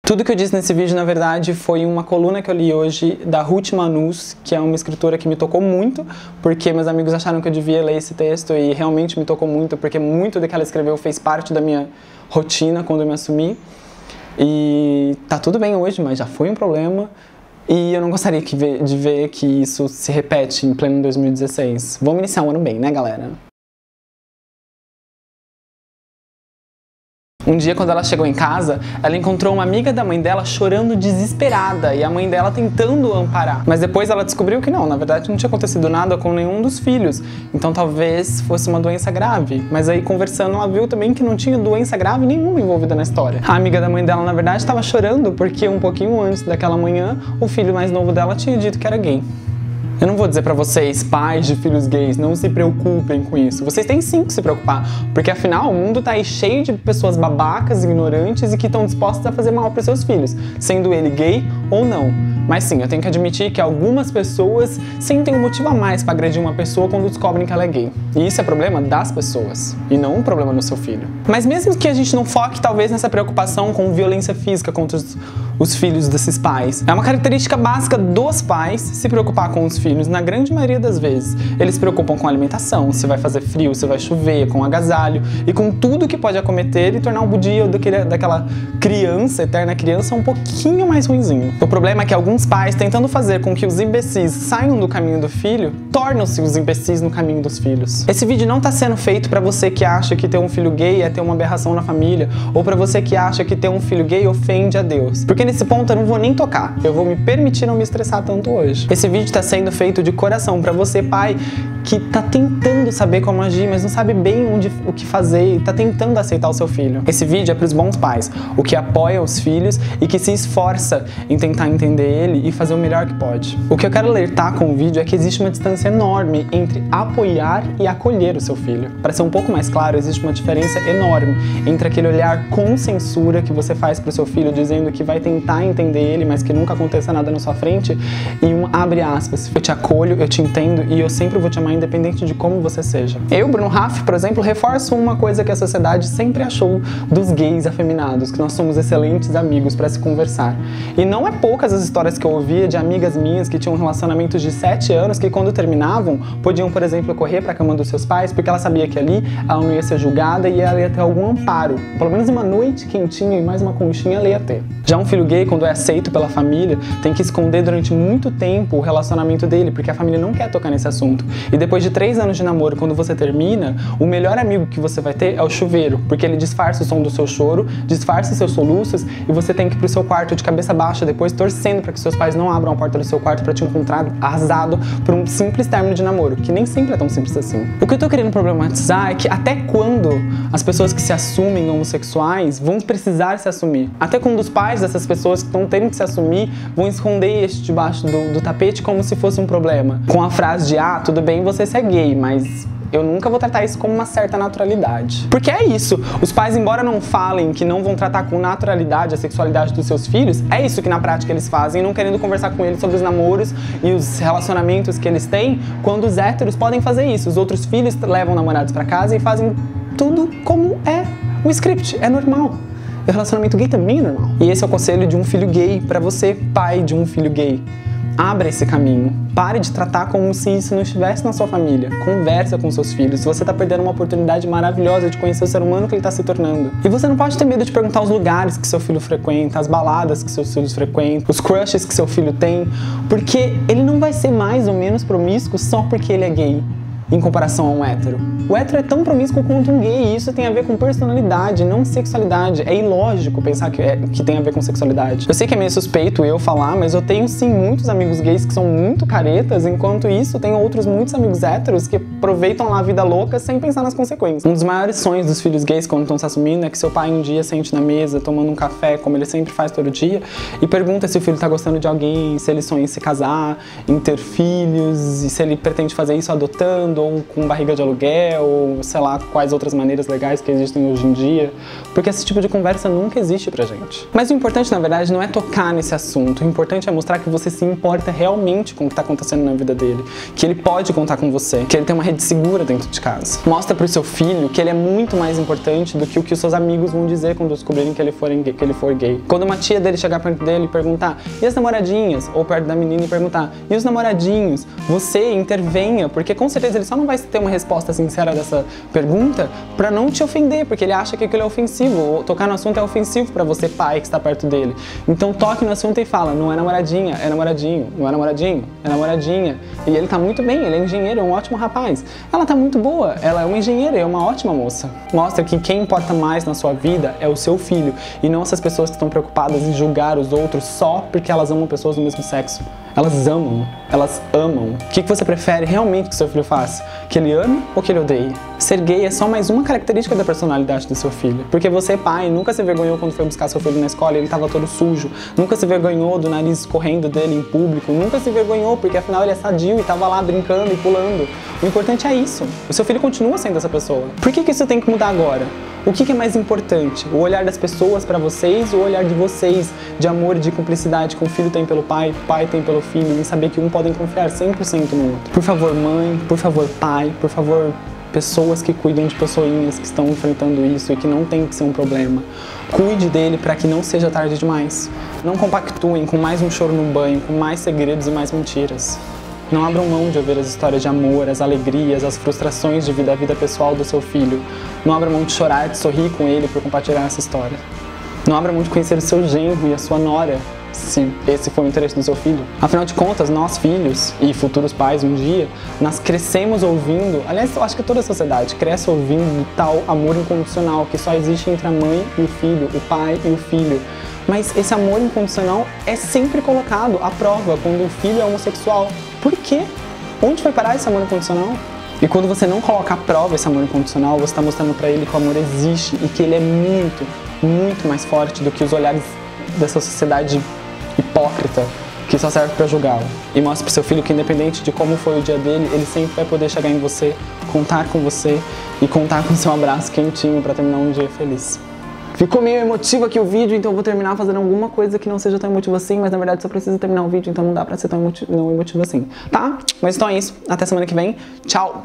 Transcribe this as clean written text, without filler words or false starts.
Tudo que eu disse nesse vídeo, na verdade, foi uma coluna que eu li hoje da Ruth Manus, que é uma escritora que me tocou muito, porque meus amigos acharam que eu devia ler esse texto e realmente me tocou muito, porque muito do que ela escreveu fez parte da minha rotina quando eu me assumi. E tá tudo bem hoje, mas já foi um problema. E eu não gostaria de ver que isso se repete em pleno 2016. Vamos iniciar o ano bem, né, galera? Um dia, quando ela chegou em casa, ela encontrou uma amiga da mãe dela chorando desesperada e a mãe dela tentando amparar. Mas depois ela descobriu que não, na verdade não tinha acontecido nada com nenhum dos filhos. Então talvez fosse uma doença grave. Mas aí, conversando, ela viu também que não tinha doença grave nenhuma envolvida na história. A amiga da mãe dela, na verdade, estava chorando porque um pouquinho antes daquela manhã, o filho mais novo dela tinha dito que era gay. Eu não vou dizer pra vocês, pais de filhos gays, não se preocupem com isso. Vocês têm sim que se preocupar, porque afinal o mundo tá aí cheio de pessoas babacas, ignorantes e que estão dispostas a fazer mal pros seus filhos, sendo ele gay ou não. Mas sim, eu tenho que admitir que algumas pessoas sentem um motivo a mais pra agredir uma pessoa quando descobrem que ela é gay. E isso é problema das pessoas, e não um problema do seu filho. Mas mesmo que a gente não foque talvez nessa preocupação com violência física contra os filhos desses pais, é uma característica básica dos pais se preocupar com os filhos, na grande maioria das vezes. Eles se preocupam com a alimentação, se vai fazer frio, se vai chover, com agasalho e com tudo que pode acometer e tornar o dia daquela criança, eterna criança, um pouquinho mais ruinzinho. O problema é que alguns pais, tentando fazer com que os imbecis saiam do caminho do filho, tornam-se os imbecis no caminho dos filhos. Esse vídeo não tá sendo feito pra você que acha que ter um filho gay é ter uma aberração na família, ou pra você que acha que ter um filho gay ofende a Deus. Porque nesse ponto eu não vou nem tocar, eu vou me permitir não me estressar tanto hoje. Esse vídeo tá sendo feito de coração pra você, pai, que tá tentando saber como agir, mas não sabe bem o que fazer e tá tentando aceitar o seu filho. Esse vídeo é pros bons pais, o que apoia os filhos e que se esforça em tentar entender ele e fazer o melhor que pode. O que eu quero alertar com o vídeo é que existe uma distância enorme entre apoiar e acolher o seu filho. Para ser um pouco mais claro, existe uma diferença enorme entre aquele olhar com censura que você faz pro seu filho, dizendo que vai tentar entender ele, mas que nunca aconteça nada na sua frente, e um abre aspas, eu te acolho, eu te entendo e eu sempre vou te amar independente de como você seja. Eu, Bruno Raff, por exemplo, reforço uma coisa que a sociedade sempre achou dos gays afeminados, que nós somos excelentes amigos para se conversar. E não é poucas as histórias que eu ouvia de amigas minhas que tinham relacionamentos de 7 anos que quando terminavam, podiam, por exemplo, correr para a cama dos seus pais porque ela sabia que ali ela não ia ser julgada e ela ia ter algum amparo. Pelo menos uma noite quentinha e mais uma conchinha ela ia ter. Já um filho gay, quando é aceito pela família, tem que esconder durante muito tempo o relacionamento dele, porque a família não quer tocar nesse assunto. E depois de 3 anos de namoro, quando você termina, o melhor amigo que você vai ter é o chuveiro, porque ele disfarça o som do seu choro, disfarça seus soluços e você tem que ir pro seu quarto de cabeça baixa depois, torcendo para que seus pais não abram a porta do seu quarto para te encontrar arrasado por um simples término de namoro, que nem sempre é tão simples assim. O que eu tô querendo problematizar é que até quando as pessoas que se assumem homossexuais vão precisar se assumir? Até quando os pais dessas pessoas que estão tendo que se assumir vão esconder este debaixo do tapete como se fosse um problema? Com a frase de, ah, tudo bem você ser gay, mas eu nunca vou tratar isso com uma certa naturalidade. Porque é isso, os pais, embora não falem que não vão tratar com naturalidade a sexualidade dos seus filhos, é isso que na prática eles fazem, não querendo conversar com eles sobre os namoros e os relacionamentos que eles têm, quando os héteros podem fazer isso. Os outros filhos levam namorados pra casa e fazem tudo como é um script, é normal. O relacionamento gay também é normal. E esse é o conselho de um filho gay pra você, pai de um filho gay. Abra esse caminho. Pare de tratar como se isso não estivesse na sua família. Conversa com seus filhos. Você está perdendo uma oportunidade maravilhosa de conhecer o ser humano que ele está se tornando. E você não pode ter medo de perguntar os lugares que seu filho frequenta, as baladas que seus filhos frequentam, os crushes que seu filho tem, porque ele não vai ser mais ou menos promíscuo só porque ele é gay, em comparação a um hétero. O hétero é tão promíscuo quanto um gay, e isso tem a ver com personalidade, não sexualidade. É ilógico pensar que tem a ver com sexualidade. Eu sei que é meio suspeito eu falar, mas eu tenho sim muitos amigos gays que são muito caretas, enquanto isso tenho outros muitos amigos héteros que aproveitam lá a vida louca sem pensar nas consequências. Um dos maiores sonhos dos filhos gays quando estão se assumindo é que seu pai um dia sente na mesa, tomando um café, como ele sempre faz todo dia, e pergunta se o filho tá gostando de alguém, se ele sonha em se casar, em ter filhos, e se ele pretende fazer isso adotando, ou com barriga de aluguel, ou sei lá quais outras maneiras legais que existem hoje em dia, porque esse tipo de conversa nunca existe pra gente. Mas o importante, na verdade, não é tocar nesse assunto, o importante é mostrar que você se importa realmente com o que tá acontecendo na vida dele, que ele pode contar com você, que ele tem uma rede segura dentro de casa. Mostra pro seu filho que ele é muito mais importante do que o que os seus amigos vão dizer quando descobrirem que ele for gay. Quando uma tia dele chegar perto dele e perguntar, e as namoradinhas? Ou perto da menina e perguntar, e os namoradinhos? Você intervenha, porque com certeza ele só não vai ter uma resposta sincera dessa pergunta pra não te ofender, porque ele acha que aquilo é ofensivo, ou tocar no assunto é ofensivo pra você, pai, que está perto dele. Então toque no assunto e fala, não é namoradinha, é namoradinho, não é namoradinho, é namoradinha. E ele tá muito bem, ele é engenheiro, é um ótimo rapaz. Ela tá muito boa, ela é uma engenheira, é uma ótima moça. Mostra que quem importa mais na sua vida é o seu filho, e não essas pessoas que estão preocupadas em julgar os outros só porque elas amam pessoas do mesmo sexo. Elas amam, elas amam. O que você prefere realmente que seu filho faça? Que ele ame ou que ele odeie? Ser gay é só mais uma característica da personalidade do seu filho. Porque você, pai, nunca se vergonhou quando foi buscar seu filho na escola e ele estava todo sujo. Nunca se vergonhou do nariz escorrendo dele em público. Nunca se vergonhou porque afinal ele é sadio e estava lá brincando e pulando. O importante é isso. O seu filho continua sendo essa pessoa. Por que isso tem que mudar agora? O que é mais importante? O olhar das pessoas para vocês ou o olhar de vocês, de amor e de cumplicidade que o filho tem pelo pai, o pai tem pelo filho, em saber que um podem confiar 100% no outro? Por favor, mãe, por favor, pai, por favor, pessoas que cuidam de pessoinhas que estão enfrentando isso e que não tem que ser um problema. Cuide dele para que não seja tarde demais. Não compactuem com mais um choro no banho, com mais segredos e mais mentiras. Não abram mão de ouvir as histórias de amor, as alegrias, as frustrações de vida, a vida pessoal do seu filho. Não abram mão de chorar, de sorrir com ele por compartilhar essa história. Não abram mão de conhecer o seu genro e a sua nora, se esse for o interesse do seu filho. Afinal de contas, nós filhos e futuros pais um dia, nós crescemos ouvindo, aliás, eu acho que toda a sociedade cresce ouvindo tal amor incondicional que só existe entre a mãe e o filho, o pai e o filho. Mas esse amor incondicional é sempre colocado à prova quando o filho é homossexual. Por quê? Onde foi parar esse amor incondicional? E quando você não coloca à prova esse amor incondicional, você está mostrando para ele que o amor existe e que ele é muito, muito mais forte do que os olhares dessa sociedade hipócrita que só serve para julgá-lo. E mostra pro seu filho que independente de como foi o dia dele, ele sempre vai poder chegar em você, contar com você e contar com seu abraço quentinho para terminar um dia feliz. Ficou meio emotivo aqui o vídeo, então eu vou terminar fazendo alguma coisa que não seja tão emotiva assim, mas na verdade só preciso terminar o vídeo, então não dá pra ser tão emotivo assim, tá? Mas então é isso, até semana que vem, tchau!